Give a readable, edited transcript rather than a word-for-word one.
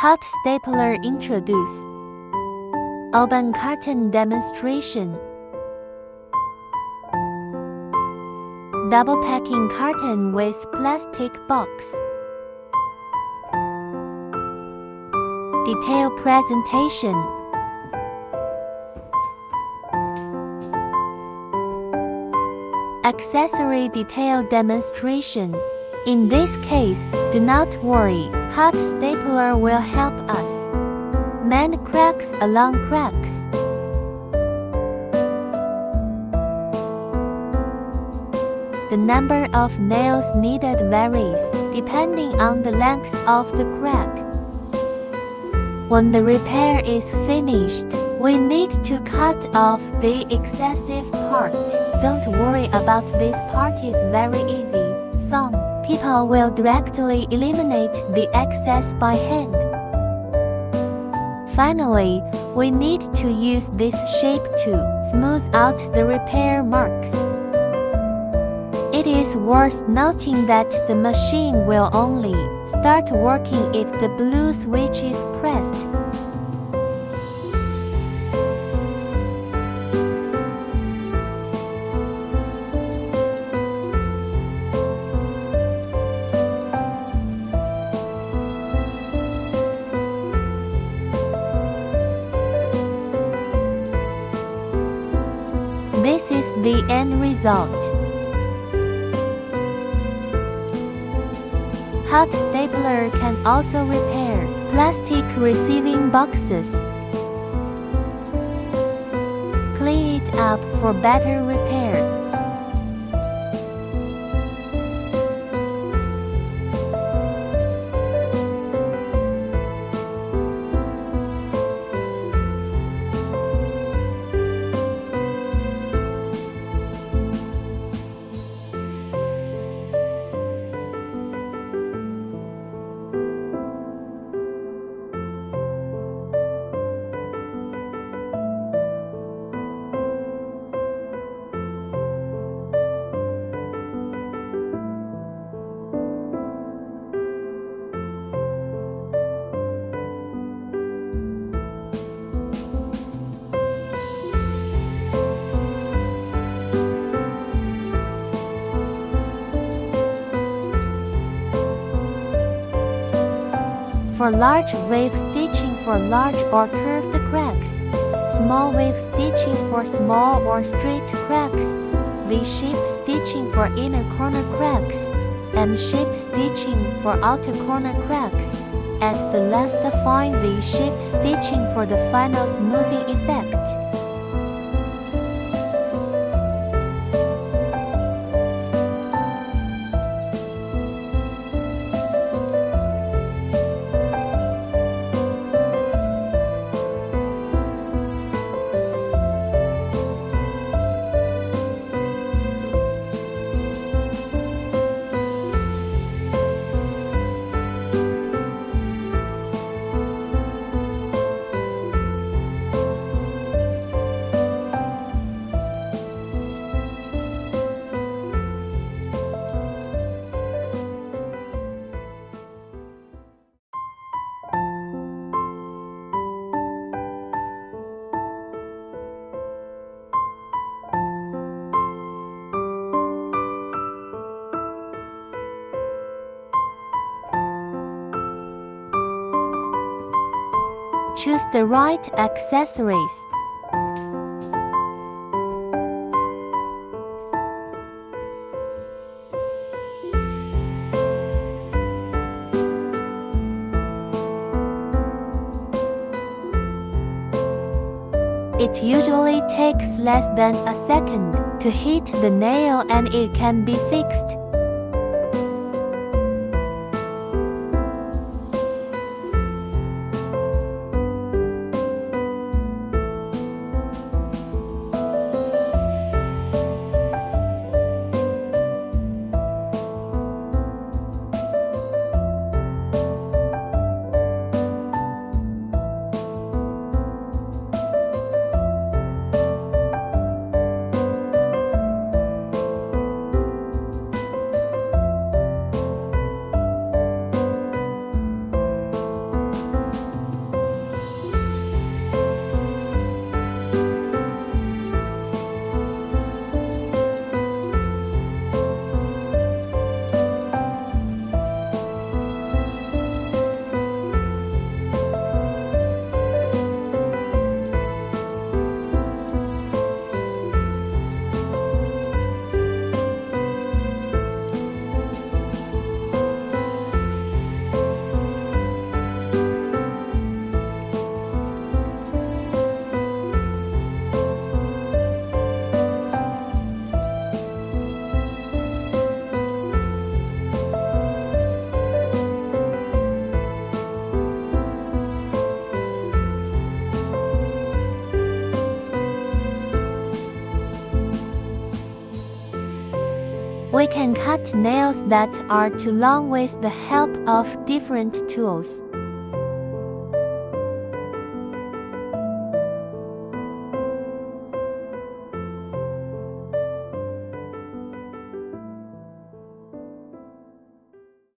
Hot stapler introduce. Open carton demonstration. Double packing carton with plastic box. Detail presentation. Accessory detail demonstration. In this case, do not worry, hot stapler will help us mend cracks along cracks. The number of nails needed varies, depending on the length of the crack. When the repair is finished, we need to cut off the excessive part. Don't worry about this part, is very easy. Some people will directly eliminate the excess by hand. Finally, we need to use this shape to smooth out the repair marks. It is worth noting that the machine will only start working if the blue switch is pressed. This is the end result. Hot stapler can also repair plastic receiving boxes. Clean it up for better repair. For large wave stitching for large or curved cracks, small wave stitching for small or straight cracks, V-shaped stitching for inner corner cracks, M-shaped stitching for outer corner cracks, and the last fine V-shaped stitching for the final smoothing effect. Choose the right accessories. It usually takes less than a second to hit the nail and it can be fixed. We can cut nails that are too long with the help of different tools.